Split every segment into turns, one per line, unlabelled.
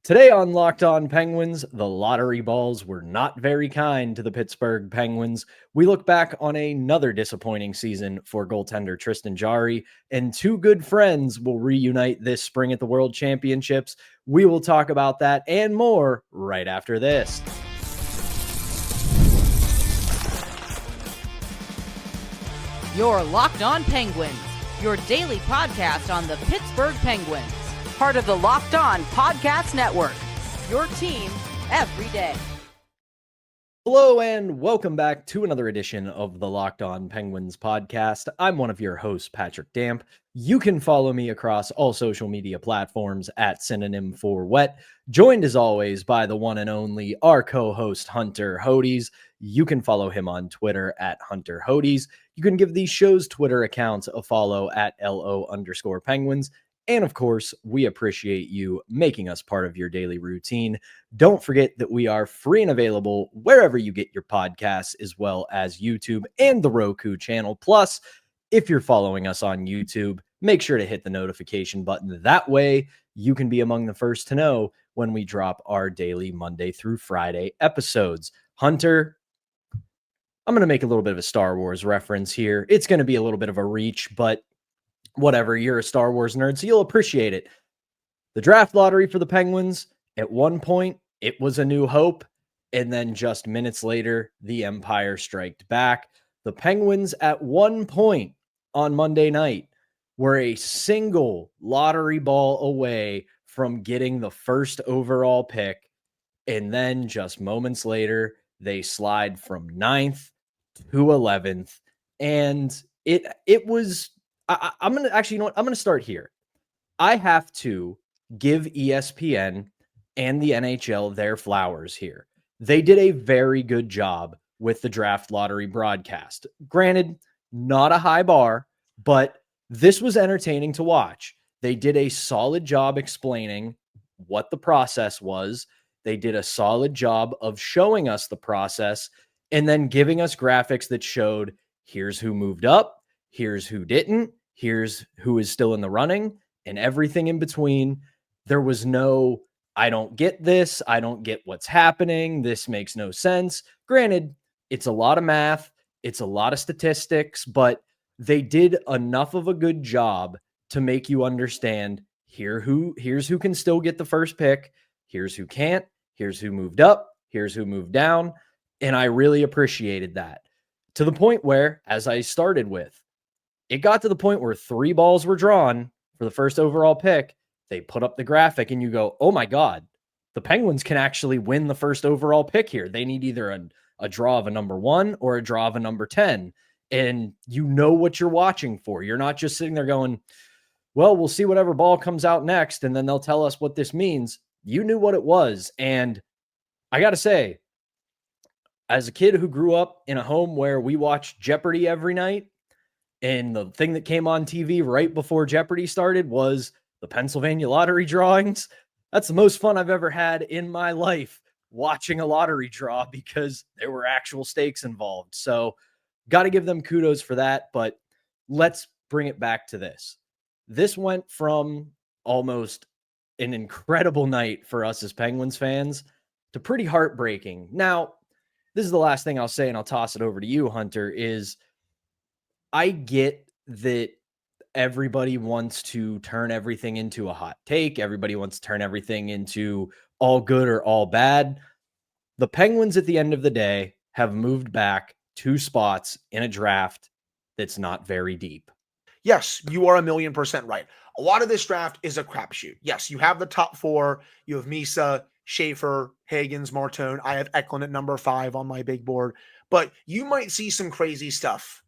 Today on Locked On Penguins, the lottery balls were not very kind to the Pittsburgh Penguins. We look back on another disappointing season for goaltender Tristan Jarry, and two good friends will reunite this spring at the World Championships. We will talk about that and more right after this.
You're Locked On Penguins, your daily podcast on the Pittsburgh Penguins. Part of the Locked On Podcast Network, your team every day.
Hello and welcome back to another edition of the Locked On Penguins podcast. I'm one of your hosts, Patrick Damp. You can follow me across all social media platforms at Synonym for Wet. Joined as always by the one and only our co-host Hunter Hodes. You can follow him on Twitter at Hunter Hodes. You can give these shows' Twitter accounts a follow at LO_Penguins. And of course, we appreciate you making us part of your daily routine. Don't forget that we are free and available wherever you get your podcasts, as well as YouTube and the Roku channel. Plus, if you're following us on YouTube, make sure to hit the notification button. That way, you can be among the first to know when we drop our daily Monday through Friday episodes. Hunter, I'm going to make a little bit of a Star Wars reference here. It's going to be a little bit of a reach, but whatever, you're a Star Wars nerd, so you'll appreciate it. The draft lottery for the Penguins, at one point, it was a new hope, and then just minutes later, the Empire striked back. The Penguins, at one point on Monday night, were a single lottery ball away from getting the first overall pick, and then just moments later, they slide from 9th to 11th, and it was... I'm going to actually, you know what? I'm going to start here. I have to give ESPN and the NHL their flowers here. They did a very good job with the draft lottery broadcast. Granted, not a high bar, but this was entertaining to watch. They did a solid job explaining what the process was. They did a solid job of showing us the process and then giving us graphics that showed here's who moved up, here's who didn't, here's who is still in the running, and everything in between. There was no, I don't get this, I don't get what's happening, this makes no sense. Granted, it's a lot of math, it's a lot of statistics, but they did enough of a good job to make you understand here's who can still get the first pick, here's who can't, here's who moved up, here's who moved down, and I really appreciated that. To the point where, as I started with, it got to the point where 3 balls were drawn for the first overall pick. They put up the graphic and you go, oh my God, the Penguins can actually win the first overall pick here. They need either a draw of a number 1 or a draw of a number 10. And you know what you're watching for. You're not just sitting there going, well, we'll see whatever ball comes out next, and then they'll tell us what this means. You knew what it was. And I got to say, as a kid who grew up in a home where we watched Jeopardy every night, and the thing that came on TV right before Jeopardy started was the Pennsylvania lottery drawings. That's the most fun I've ever had in my life, watching a lottery draw, because there were actual stakes involved. So got to give them kudos for that. But let's bring it back to this. This went from almost an incredible night for us as Penguins fans to pretty heartbreaking. Now, this is the last thing I'll say, and I'll toss it over to you, Hunter, is I get that everybody wants to turn everything into a hot take. Everybody wants to turn everything into all good or all bad. The Penguins, at the end of the day, have moved back 2 spots in a draft that's not very deep.
Yes, you are 1,000,000% right. A lot of this draft is a crapshoot. Yes, you have the top 4. You have Misa, Schaefer, Higgins, Martone. I have Eklund at number 5 on my big board. But you might see some crazy stuff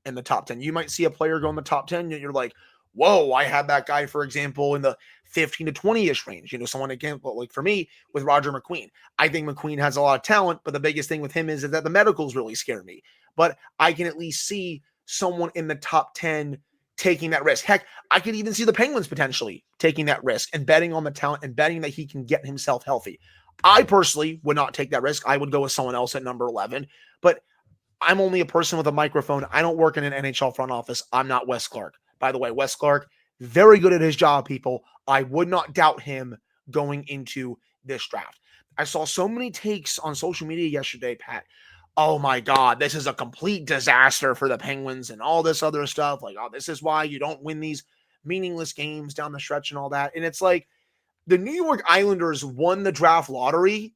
in the top 10. You might see a player go in the top 10 and you're like, whoa, I had that guy, for example, in the 15 to 20-ish range. You know, someone, again, like for me, with Roger McQueen. I think McQueen has a lot of talent, but the biggest thing with him is that the medicals really scare me. But I can at least see someone in the top 10 taking that risk. Heck, I could even see the Penguins potentially taking that risk and betting on the talent and betting that he can get himself healthy. I personally would not take that risk. I would go with someone else at number 11. But I'm only a person with a microphone. I don't work in an NHL front office. I'm not Wes Clark. By the way, Wes Clark, very good at his job, people. I would not doubt him going into this draft. I saw so many takes on social media yesterday, Pat. Oh my God, this is a complete disaster for the Penguins and all this other stuff. Like, oh, this is why you don't win these meaningless games down the stretch and all that. And it's like the New York Islanders won the draft lottery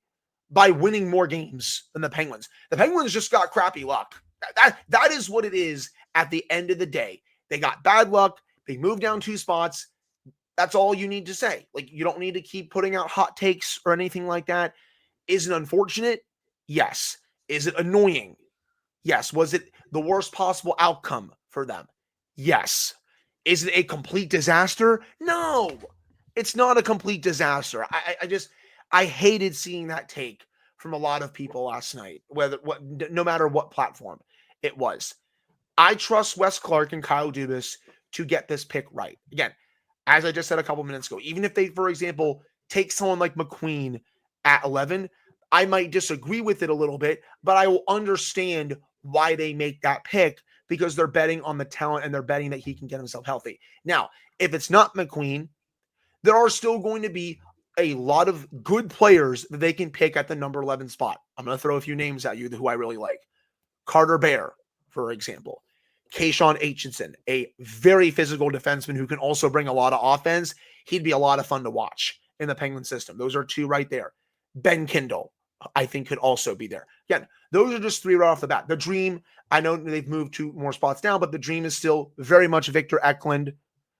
by winning more games than the Penguins. The Penguins just got crappy luck. That is what it is at the end of the day. They got bad luck. They moved down 2 spots. That's all you need to say. Like, you don't need to keep putting out hot takes or anything like that. Is it unfortunate? Yes. Is it annoying? Yes. Was it the worst possible outcome for them? Yes. Is it a complete disaster? No, it's not a complete disaster. I hated seeing that take from a lot of people last night, no matter what platform it was. I trust Wes Clark and Kyle Dubas to get this pick right. Again, as I just said a couple minutes ago, even if they, for example, take someone like McQueen at 11, I might disagree with it a little bit, but I will understand why they make that pick because they're betting on the talent and they're betting that he can get himself healthy. Now, if it's not McQueen, there are still going to be a lot of good players that they can pick at the number 11 spot. I'm going to throw a few names at you who I really like. Carter Bear, for example. Kayshawn Aitchison, a very physical defenseman who can also bring a lot of offense. He'd be a lot of fun to watch in the Penguin system. Those are 2 right there. Ben Kindle, I think, could also be there. Again, those are just 3 right off the bat. The dream, I know they've moved 2 more spots down, but the dream is still very much Victor Eklund.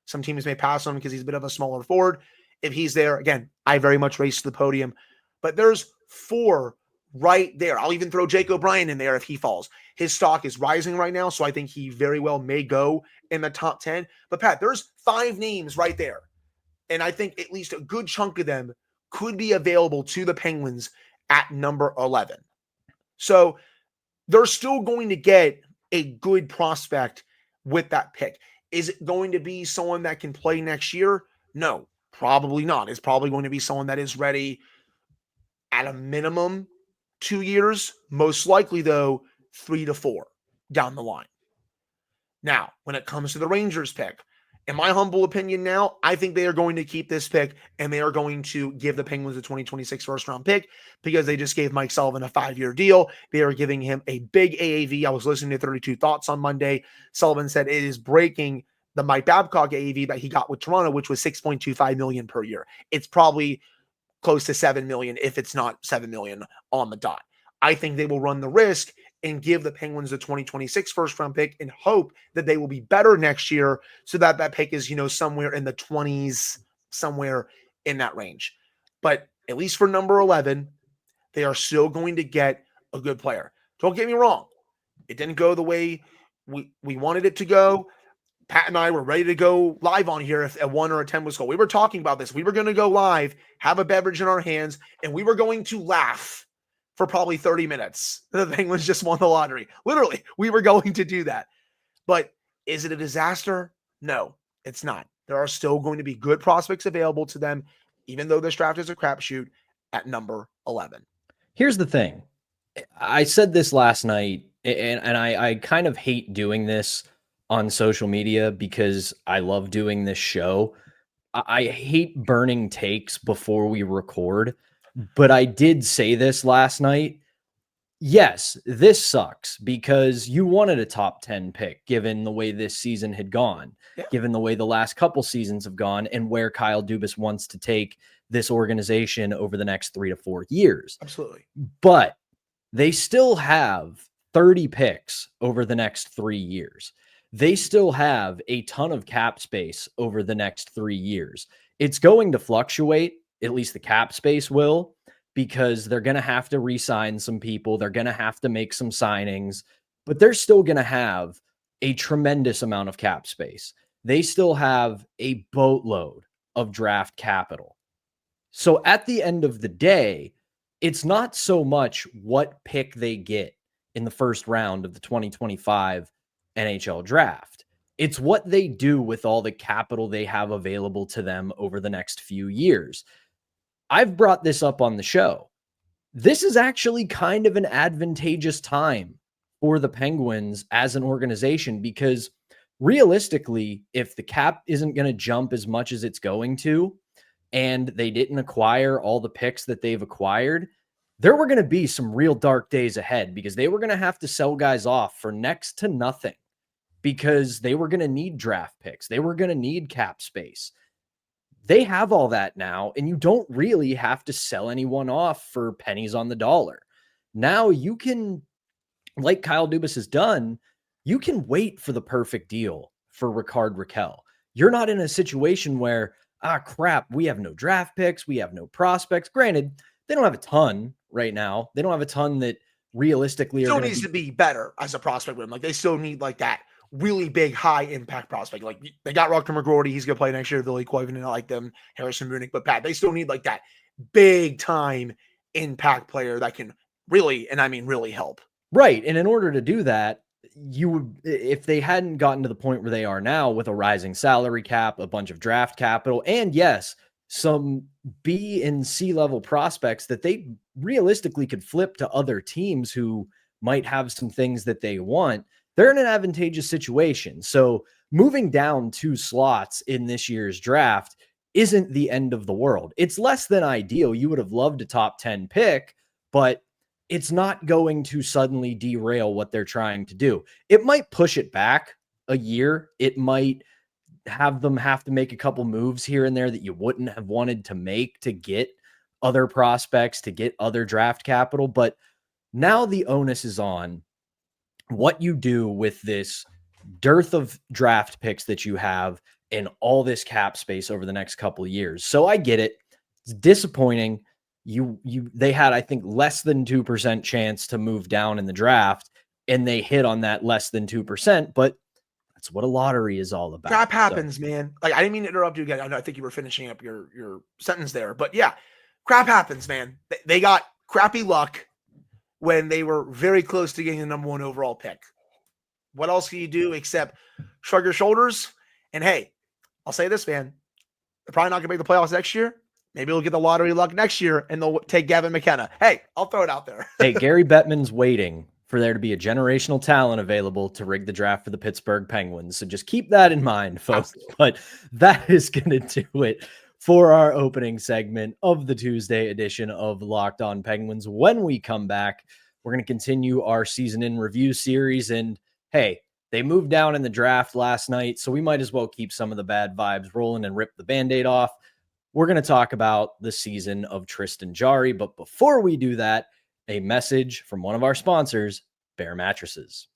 Some teams may pass on him because he's a bit of a smaller forward. If he's there, again, I very much race to the podium. But there's 4 right there. I'll even throw Jake O'Brien in there if he falls. His stock is rising right now, so I think he very well may go in the top 10. But Pat, there's 5 names right there. And I think at least a good chunk of them could be available to the Penguins at number 11. So they're still going to get a good prospect with that pick. Is it going to be someone that can play next year? No, probably not. It's probably going to be someone that is ready at a minimum 2 years, most likely, though, 3 to 4 down the line. Now, when it comes to the Rangers pick, in my humble opinion now, I think they are going to keep this pick and they are going to give the Penguins a 2026 first-round pick because they just gave Mike Sullivan a 5-year deal. They are giving him a big AAV. I was listening to 32 Thoughts on Monday. Sullivan said it is breaking the Mike Babcock AAV that he got with Toronto, which was $6.25 million per year. It's probably close to $7 million, if it's not $7 million on the dot. I think they will run the risk and give the Penguins the 2026 first-round pick and hope that they will be better next year so that that pick is, somewhere in the 20s, somewhere in that range. But at least for number 11, they are still going to get a good player. Don't get me wrong. It didn't go the way we wanted it to go. Pat and I were ready to go live on here if a 1 or a 10 was called. We were talking about this. We were going to go live, have a beverage in our hands, and we were going to laugh for probably 30 minutes. The Penguins just won the lottery. Literally, we were going to do that. But is it a disaster? No, it's not. There are still going to be good prospects available to them, even though this draft is a crapshoot at number 11.
Here's the thing. I said this last night, and I kind of hate doing this on social media because I love doing this show. I hate burning takes before we record, but I did say this last night. Yes, this sucks because you wanted a top 10 pick given the way this season had gone, given the way the last couple seasons have gone, and where Kyle Dubas wants to take this organization over the next 3 to 4 years.
Absolutely.
But they still have 30 picks over the next 3 years. They still have a ton of cap space over the next 3 years. It's going to fluctuate, at least the cap space will, because they're going to have to re-sign some people. They're going to have to make some signings, but they're still going to have a tremendous amount of cap space. They still have a boatload of draft capital. So at the end of the day, it's not so much what pick they get in the first round of the 2025 NHL draft. It's what they do with all the capital they have available to them over the next few years. I've brought this up on the show. This is actually kind of an advantageous time for the Penguins as an organization because realistically, if the cap isn't going to jump as much as it's going to, and they didn't acquire all the picks that they've acquired, there were going to be some real dark days ahead because they were going to have to sell guys off for next to nothing because they were going to need draft picks. They were going to need cap space. They have all that now, and you don't really have to sell anyone off for pennies on the dollar. Now you can, like Kyle Dubas has done, you can wait for the perfect deal for Rickard Rakell. You're not in a situation where, crap, we have no draft picks, we have no prospects. Granted, they don't have a ton right now. They don't have a ton that realistically
still needs to be better as a prospect with them. Like, they still need like that really big, high impact prospect. Like, they got Rutger McGroarty. He's going to play next year. Billy Koivunen, I like them. Harrison Munich. But Pat, they still need like that big time impact player that can really, and I mean really, help.
Right. And in order to do that, you would, if they hadn't gotten to the point where they are now with a rising salary cap, a bunch of draft capital, and yes, some B and C level prospects that they realistically could flip to other teams who might have some things that they want, they're in an advantageous situation. So moving down 2 slots in this year's draft isn't the end of the world. It's less than ideal. You would have loved a top 10 pick, but it's not going to suddenly derail what they're trying to do. It might push it back a year. It might have them have to make a couple moves here and there that you wouldn't have wanted to make to get other prospects, to get other draft capital. But now the onus is on what you do with this dearth of draft picks that you have and all this cap space over the next couple of years. So I get it. It's disappointing. They had, I think, less than 2% chance to move down in the draft, and they hit on that less than 2%, but that's what a lottery is all about.
Crap happens, man. Like, I didn't mean to interrupt you again. I think you were finishing up your sentence there, but yeah, crap happens, man. They got crappy luck when they were very close to getting the number 1 overall pick. What else can you do except shrug your shoulders? And hey, I'll say this, man. They're probably not going to make the playoffs next year. Maybe we'll get the lottery luck next year and they'll take Gavin McKenna. Hey, I'll throw it out there.
Hey, Gary Bettman's waiting for there to be a generational talent available to rig the draft for the Pittsburgh Penguins. So just keep that in mind, folks. Absolutely. But that is going to do it for our opening segment of the Tuesday edition of Locked On Penguins. When we come back, we're going to continue our season in review series. And hey, they moved down in the draft last night, so we might as well keep some of the bad vibes rolling and rip the Band-Aid off. We're going to talk about the season of Tristan Jarry. But before we do that, a message from one of our sponsors, Bear Mattresses.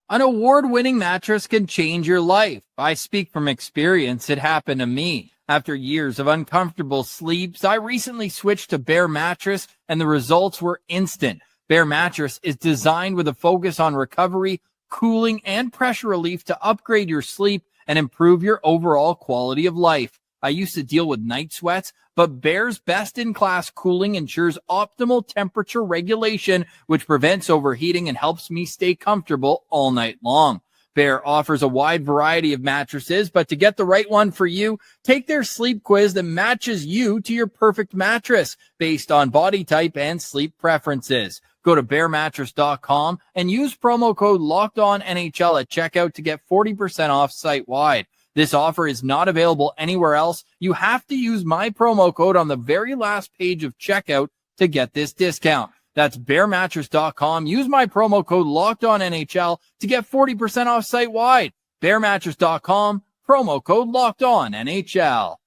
An award-winning mattress can change your life. I speak from experience. It happened to me. After years of uncomfortable sleeps, I recently switched to Bear Mattress, and the results were instant. Bear Mattress is designed with a focus on recovery, cooling, and pressure relief to upgrade your sleep and improve your overall quality of life. I used to deal with night sweats, but Bear's best-in-class cooling ensures optimal temperature regulation, which prevents overheating and helps me stay comfortable all night long. Bear offers a wide variety of mattresses, but to get the right one for you, take their sleep quiz that matches you to your perfect mattress based on body type and sleep preferences. Go to bearmattress.com and use promo code LOCKEDONNHL at checkout to get 40% off site-wide. This offer is not available anywhere else. You have to use my promo code on the very last page of checkout to get this discount. That's bearmattress.com. Use my promo code LOCKEDONNHL to get 40% off site-wide. Bearmattress.com, promo code LOCKEDONNHL.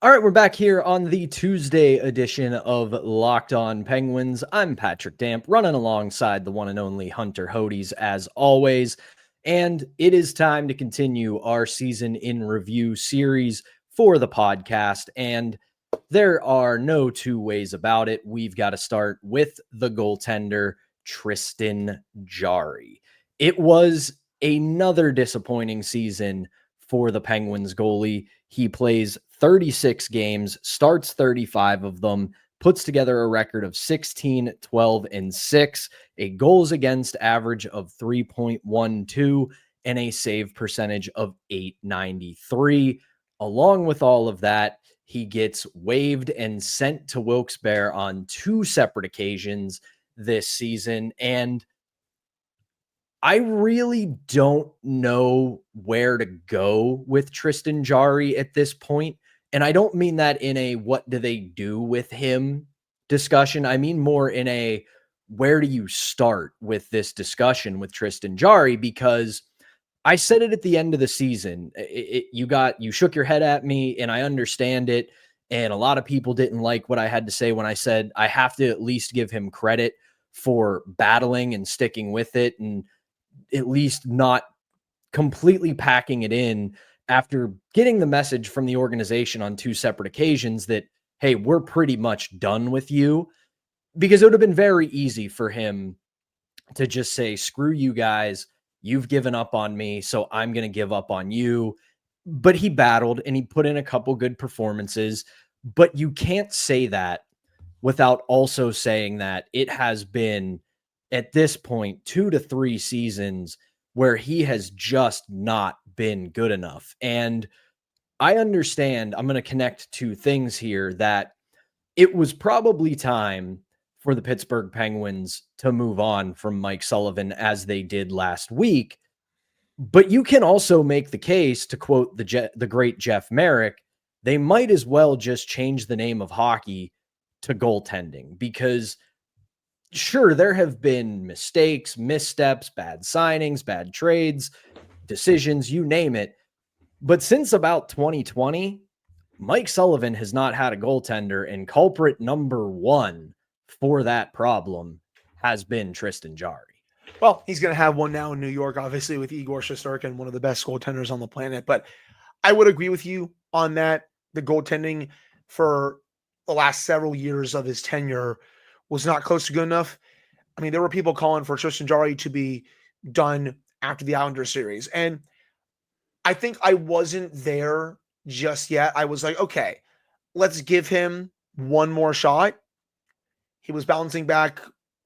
All right, we're back here on the Tuesday edition of Locked On Penguins. I'm Patrick Damp, running alongside the one and only Hunter Hodes as always. And it is time to continue our season in review series for the podcast. And there are no two ways about it. We've got to start with the goaltender, Tristan Jarry. It was another disappointing season for the Penguins goalie. He plays 36 games, starts 35 of them, puts together a record of 16, 12, and 6, a goals against average of 3.12, and a save percentage of .893. Along with all of that, he gets waived and sent to Wilkes-Barre on 2 separate occasions this season. And I really don't know where to go with Tristan Jarry at this point. And I don't mean that in a what do they do with him discussion. I mean more in a where do you start with this discussion with Tristan Jarry? Because I said it at the end of the season. You shook your head at me, and I understand it. And a lot of people didn't like what I had to say when I said I have to at least give him credit for battling and sticking with it, and at least not completely packing it in after getting the message from the organization on two separate occasions that, hey, we're pretty much done with you. Because it would have been very easy for him to just say, screw you guys. You've given up on me, so I'm going to give up on you. But he battled and he put in a couple good performances. But you can't say that without also saying that it has been, at this point, 2 to 3 seasons where he has just not been good enough. And I understand, I'm going to connect two things here, that it was probably time for the Pittsburgh Penguins to move on from Mike Sullivan as they did last week. But you can also make the case, to quote the great Jeff Merrick, they might as well just change the name of hockey to goaltending, because sure, there have been mistakes, missteps, bad signings, bad trades, decisions, you name it. But since about 2020, Mike Sullivan has not had a goaltender, and culprit number one for that problem has been Tristan Jarry.
Well, he's going to have one now in New York, obviously, with Igor Shesterkin, one of the best goaltenders on the planet. But I would agree with you on that. The goaltending for the last several years of his tenure was not close to good enough. I mean, there were people calling for Tristan Jarry to be done after the Islanders series. And I think I wasn't there just yet. I was like, okay, let's give him one more shot. He was bouncing back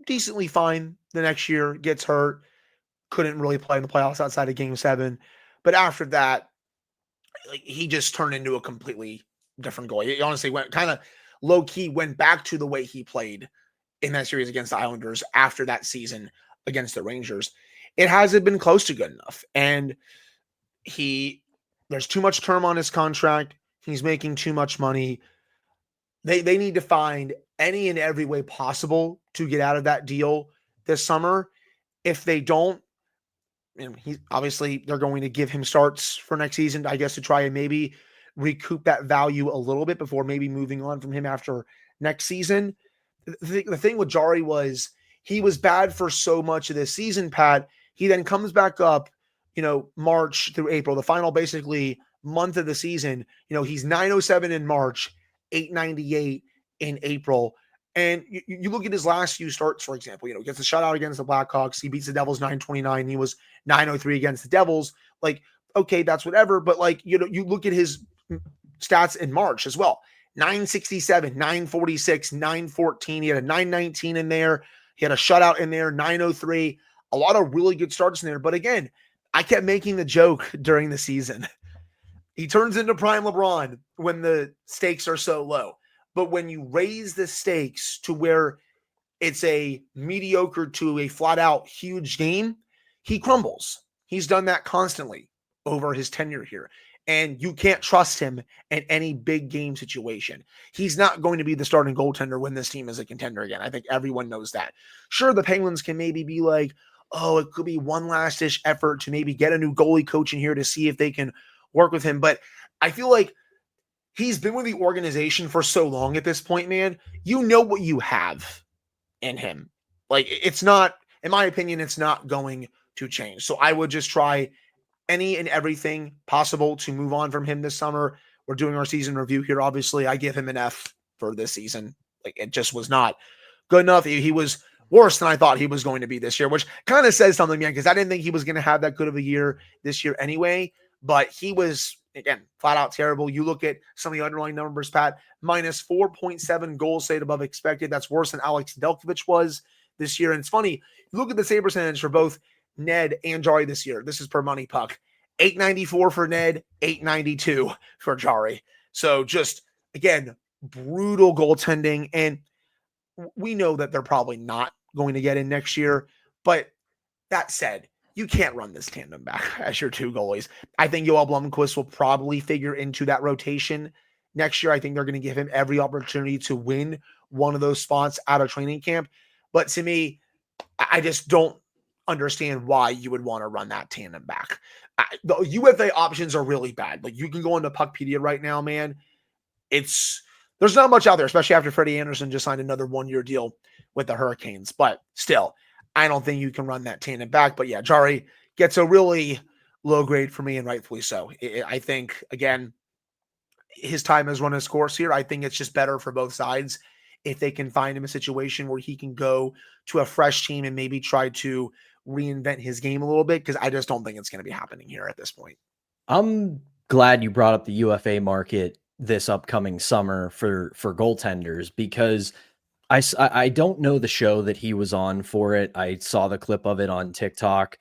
decently fine the next year, gets hurt, couldn't really play in the playoffs outside of Game 7. But after that, he just turned into a completely different goalie. He honestly went kind of low-key, went back to the way he played in that series against the Islanders after that season against the Rangers. It hasn't been close to good enough. And there's too much term on his contract. He's making too much money. They need to find any and every way possible to get out of that deal this summer. If they don't, obviously they're going to give him starts for next season, I guess, to try and maybe recoup that value a little bit before maybe moving on from him after next season. The thing with Jarry was he was bad for so much of this season, Pat. He then comes back up, March through April, the final basically month of the season. He's 907 in March, 898 in April. And you look at his last few starts, for example, gets a shutout against the Blackhawks. He beats the Devils 929. He was 903 against the Devils. Like, okay, that's whatever. But you look at his stats in March as well. 967, 946, 914. He had a 919 in there. He had a shutout in there, 903. A lot of really good starts in there. But again, I kept making the joke during the season. He turns into prime LeBron when the stakes are so low. But when you raise the stakes to where it's a mediocre to a flat out huge game, he crumbles. He's done that constantly over his tenure here. And you can't trust him in any big game situation. He's not going to be the starting goaltender when this team is a contender again. I think everyone knows that. Sure, the Penguins can maybe be like, oh, it could be one last-ish effort to maybe get a new goalie coach in here to see if they can work with him. But I feel like he's been with the organization for so long at this point, man. You know what you have in him. It's not, in my opinion, it's not going to change. So I would just try any and everything possible to move on from him this summer. We're doing our season review here. Obviously, I give him an F for this season. It just was not good enough. He was worse than I thought he was going to be this year, which kind of says something, man, because I didn't think he was going to have that good of a year this year anyway. But he was, again, flat out terrible. You look at some of the underlying numbers, Pat, minus 4.7 goals saved above expected. That's worse than Alex Nedeljkovic was this year. And it's funny, you look at the save percentage for both Ned and Jarry this year. This is per Money Puck. 894 for Ned, 892 for Jarry. So just, again, brutal goaltending. And we know that they're probably not going to get in next year. But that said, you can't run this tandem back as your two goalies. I think Yoel Blomqvist will probably figure into that rotation next year. I think they're going to give him every opportunity to win one of those spots out of training camp. But to me, I just don't understand why you would want to run that tandem back. The UFA options are really bad. Like, you can go into Puckpedia right now, man. There's not much out there, especially after Freddie Anderson just signed another 1-year deal with the Hurricanes. But still, I don't think you can run that tandem back. But yeah, Jarry gets a really low grade for me, and rightfully so. I think, again, his time has run its course here. I think it's just better for both sides if they can find him a situation where he can go to a fresh team and maybe try to reinvent his game a little bit, because I just don't think it's going to be happening here at this point.
I'm glad you brought up the UFA market this upcoming summer for goaltenders, because I don't know the show that he was on for it. I saw the clip of it on TikTok.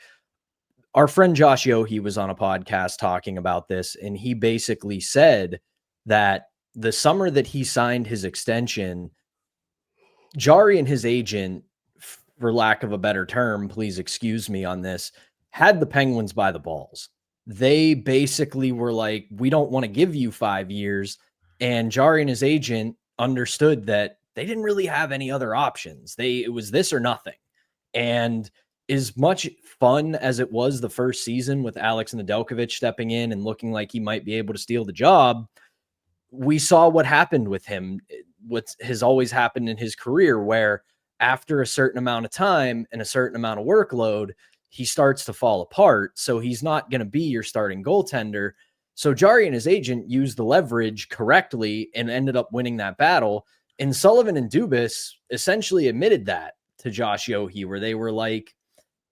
Our friend Josh Yohe was on a podcast talking about this, and he basically said that the summer that he signed his extension, Jarry and his agent, for lack of a better term, please excuse me on this, had the Penguins by the balls. They basically were like, we don't want to give you 5 years. And Jarry and his agent understood that they didn't really have any other options. It was this or nothing. And as much fun as it was the first season with Alex Nedeljkovic stepping in and looking like he might be able to steal the job, we saw what happened with him, what has always happened in his career, where after a certain amount of time and a certain amount of workload, he starts to fall apart. So he's not going to be your starting goaltender. So Jarry and his agent used the leverage correctly and ended up winning that battle. And Sullivan and Dubas essentially admitted that to Josh Yohe, where they were like,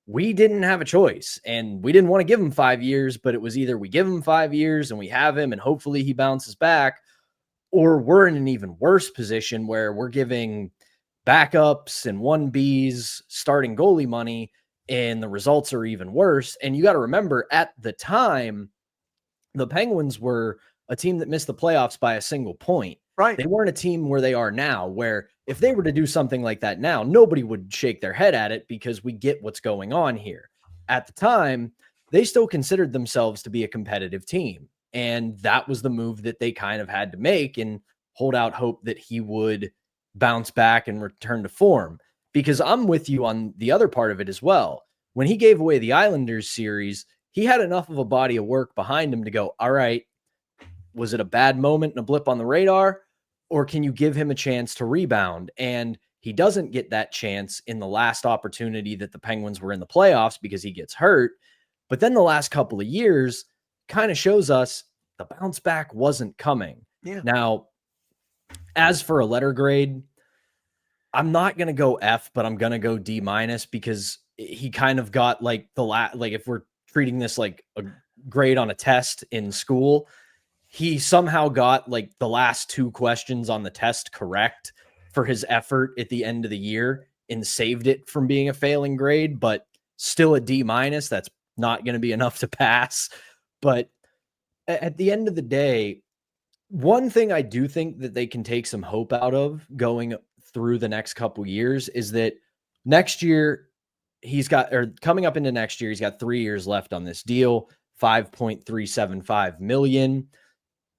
we didn't have a choice and we didn't want to give him 5 years, but it was either we give him 5 years and we have him and hopefully he bounces back, or we're in an even worse position where we're giving backups and 1Bs starting goalie money and the results are even worse. And you got to remember, at the time, the Penguins were a team that missed the playoffs by a single point.
Right.
They weren't a team where they are now, where if they were to do something like that now, nobody would shake their head at it because we get what's going on here. At the time, they still considered themselves to be a competitive team. And that was the move that they kind of had to make and hold out hope that he would bounce back and return to form. Because I'm with you on the other part of it as well. When he gave away the Islanders series, he had enough of a body of work behind him to go, all right, was it a bad moment and a blip on the radar? Or can you give him a chance to rebound? And he doesn't get that chance in the last opportunity that the Penguins were in the playoffs because he gets hurt. But then the last couple of years kind of shows us the bounce back wasn't coming.
Yeah.
Now, as for a letter grade, I'm not going to go F, but I'm going to go D- because he kind of got like like if we're treating this like a grade on a test in school, he somehow got like the last 2 questions on the test correct for his effort at the end of the year and saved it from being a failing grade, but still a D-. That's not going to be enough to pass. But at the end of the day, one thing I do think that they can take some hope out of going through the next couple years is that next year coming up into next year, he's got 3 years left on this deal, $5.375 million.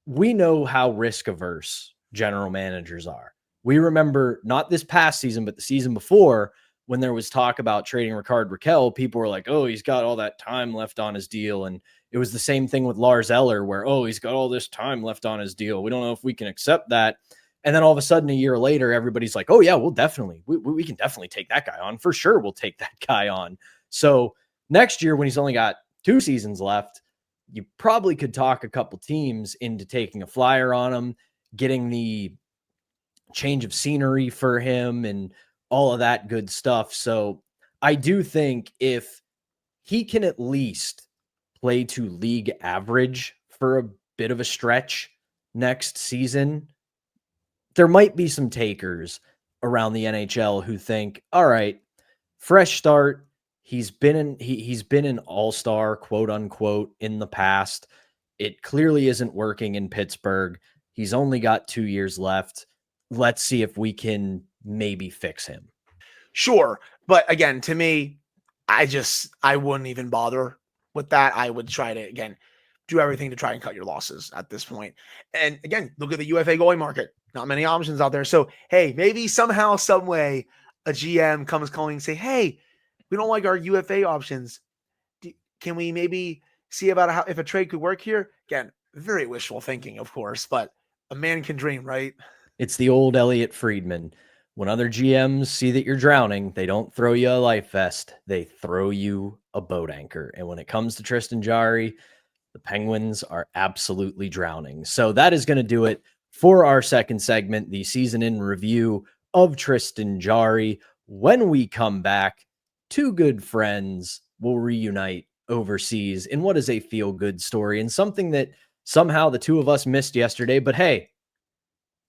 We know how risk averse general managers are. We remember not this past season, but the season before, when there was talk about trading Rickard Rakell, people were like, oh, he's got all that time left on his deal. And it was the same thing with Lars Eller, where, oh, he's got all this time left on his deal. We don't know if we can accept that. And then all of a sudden, a year later, everybody's like, oh, yeah, we'll definitely, we can definitely take that guy on. For sure, we'll take that guy on. So next year, when he's only got 2 seasons left, you probably could talk a couple teams into taking a flyer on him, getting the change of scenery for him and all of that good stuff. So I do think if he can at least play to league average for a bit of a stretch next season, there might be some takers around the NHL who think, all right, fresh start. He's been an all-star, quote unquote, in the past. It clearly isn't working in Pittsburgh. He's only got 2 years left. Let's see if we can maybe fix him.
Sure. But again, to me, I wouldn't even bother with that. I would try to, again, do everything to try and cut your losses at this point. And again, look at the UFA goalie market. Not many options out there. So, hey, maybe somehow, some way, a GM comes calling and say, hey, we don't like our UFA options. Can we maybe see about if a trade could work here? Again, very wishful thinking, of course, but a man can dream, right?
It's the old Elliot Friedman. When other GMs see that you're drowning, they don't throw you a life vest. They throw you a boat anchor. And when it comes to Tristan Jarry, the Penguins are absolutely drowning. So that is going to do it for our second segment, the season in review of Tristan Jarry. When we come back, two good friends will reunite overseas in what is a feel-good story and something that somehow the two of us missed yesterday. But hey,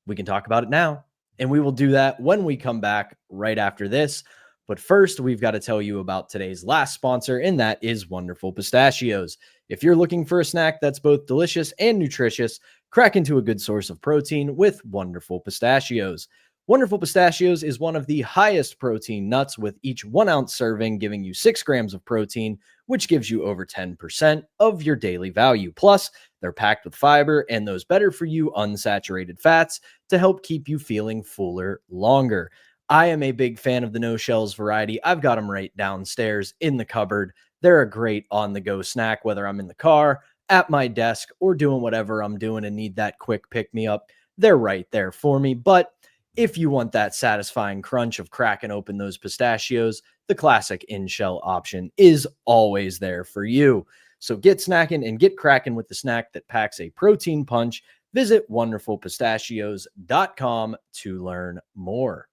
we can talk about it now. And we will do that when we come back right after this. But first, we've got to tell you about today's last sponsor, and that is Wonderful Pistachios. If you're looking for a snack that's both delicious and nutritious, crack into a good source of protein with Wonderful Pistachios. Wonderful Pistachios is one of the highest protein nuts, with each 1 ounce serving giving you 6 grams of protein, which gives you over 10% of your daily value. Plus, they're packed with fiber and those better for you unsaturated fats to help keep you feeling fuller longer. I am a big fan of the no shells variety. I've got them right downstairs in the cupboard. They're a great on-the-go snack, whether I'm in the car, at my desk, or doing whatever I'm doing and need that quick pick-me-up. They're right there for me. But if you want that satisfying crunch of cracking open those pistachios, the classic in-shell option is always there for you. So get snacking and get cracking with the snack that packs a protein punch. Visit wonderfulpistachios.com to learn more.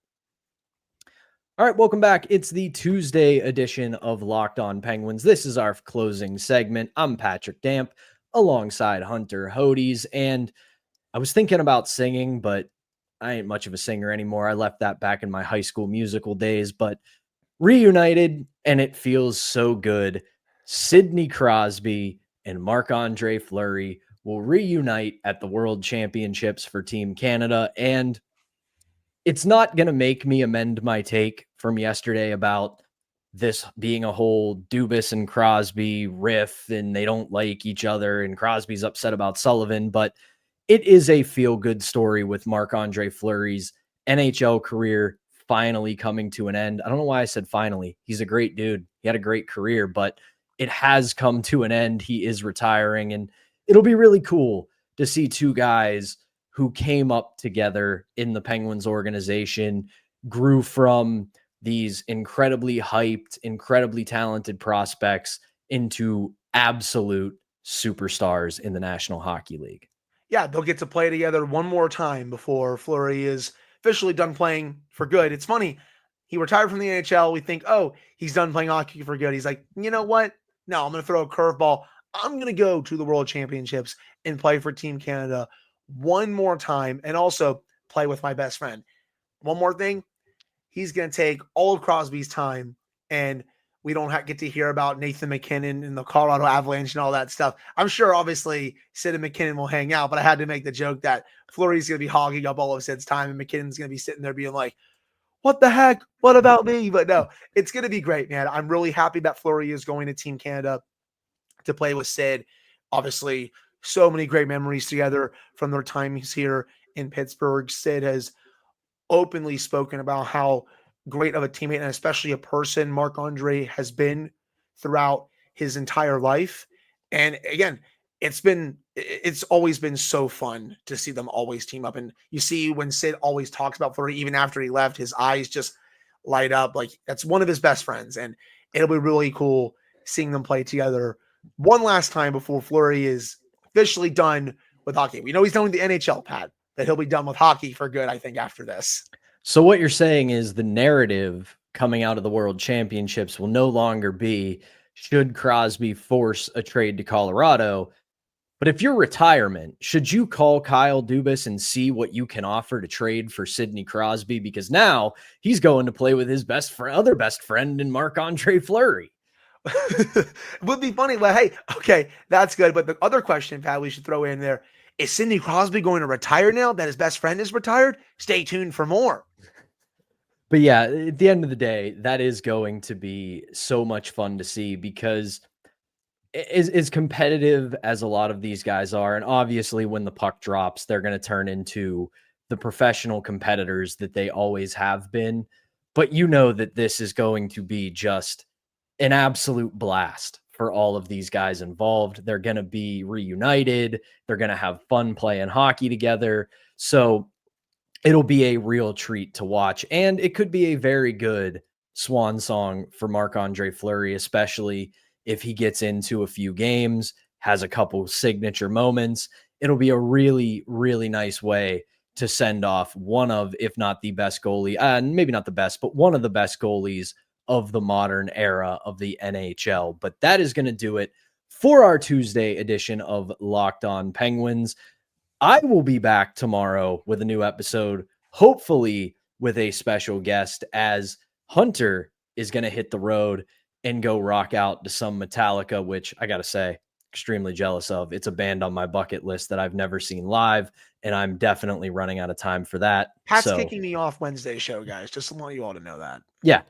All right, welcome back. It's the Tuesday edition of Locked On Penguins. This is our closing segment. I'm Patrick Damp alongside Hunter Hodes, and I was thinking about singing, but I ain't much of a singer anymore. I left that back in my high school musical days, but reunited, and it feels so good. Sidney Crosby and Marc-Andre Fleury will reunite at the World Championships for Team Canada, and it's not going to make me amend my take from yesterday about this being a whole Dubas and Crosby riff and they don't like each other and Crosby's upset about Sullivan, but it is a feel-good story with Marc-Andre Fleury's NHL career finally coming to an end. I don't know why I said finally. He's a great dude. He had a great career, but it has come to an end. He is retiring, and it'll be really cool to see two guys who came up together in the Penguins organization, grew from these incredibly hyped, incredibly talented prospects into absolute superstars in the National Hockey League.
Yeah, they'll get to play together one more time before Fleury is officially done playing for good. It's funny. He retired from the NHL. We think, oh, he's done playing hockey for good. He's like, you know what? No, I'm going to throw a curveball. I'm going to go to the World Championships and play for Team Canada one more time and also play with my best friend. One more thing. He's going to take all of Crosby's time, and we don't get to hear about Nathan MacKinnon and the Colorado Avalanche and all that stuff. I'm sure, obviously, Sid and MacKinnon will hang out, but I had to make the joke that Fleury's going to be hogging up all of Sid's time, and MacKinnon's going to be sitting there being like, what the heck? What about me? But no, it's going to be great, man. I'm really happy that Fleury is going to Team Canada to play with Sid. Obviously, so many great memories together from their time he's here in Pittsburgh. Sid has openly spoken about how great of a teammate and especially a person Marc-Andre has been throughout his entire life. And again, it's always been so fun to see them always team up. And you see when Sid always talks about Fleury, even after he left, his eyes just light up. Like that's one of his best friends. And it'll be really cool seeing them play together one last time before Fleury is officially done with hockey. We know he's done with the NHL, Pat, that he'll be done with hockey for good, I think, after this.
So what you're saying is the narrative coming out of the World Championships will no longer be, should Crosby force a trade to Colorado? But if you're retirement, should you call Kyle Dubas and see what you can offer to trade for Sidney Crosby? Because now he's going to play with his other best friend in Marc-Andre Fleury.
It would be funny. Well, hey, okay, that's good. But the other question, Pat, we should throw in there, is Sidney Crosby going to retire now that his best friend is retired? Stay tuned for more.
But yeah, at the end of the day, that is going to be so much fun to see because as competitive as a lot of these guys are, and obviously when the puck drops, they're going to turn into the professional competitors that they always have been. But you know that this is going to be just an absolute blast for all of these guys involved. They're going to be reunited. They're going to have fun playing hockey together. So it'll be a real treat to watch. And it could be a very good swan song for Marc-Andre Fleury, especially if he gets into a few games, has a couple signature moments. It'll be a really, really nice way to send off one of, if not the best goalie, maybe not the best, but one of the best goalies of the modern era of the NHL. But that is going to do it for our Tuesday edition of Locked On Penguins. I will be back tomorrow with a new episode, hopefully with a special guest, as Hunter is going to hit the road and go rock out to some Metallica, which I got to say, extremely jealous of. It's a band on my bucket list that I've never seen live, and I'm definitely running out of time for that.
Pat's kicking me off Wednesday show, guys. Just want you all to know that.
Yeah.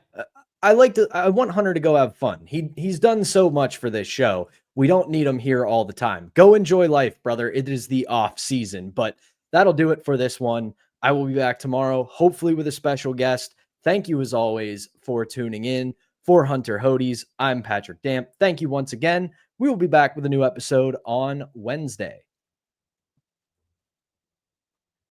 I want Hunter to go have fun. He's done so much for this show. We don't need him here all the time. Go enjoy life, brother. It is the off season, but that'll do it for this one. I will be back tomorrow, hopefully with a special guest. Thank you as always for tuning in. For Hunter Hodes, I'm Patrick Damp. Thank you once again. We will be back with a new episode on Wednesday.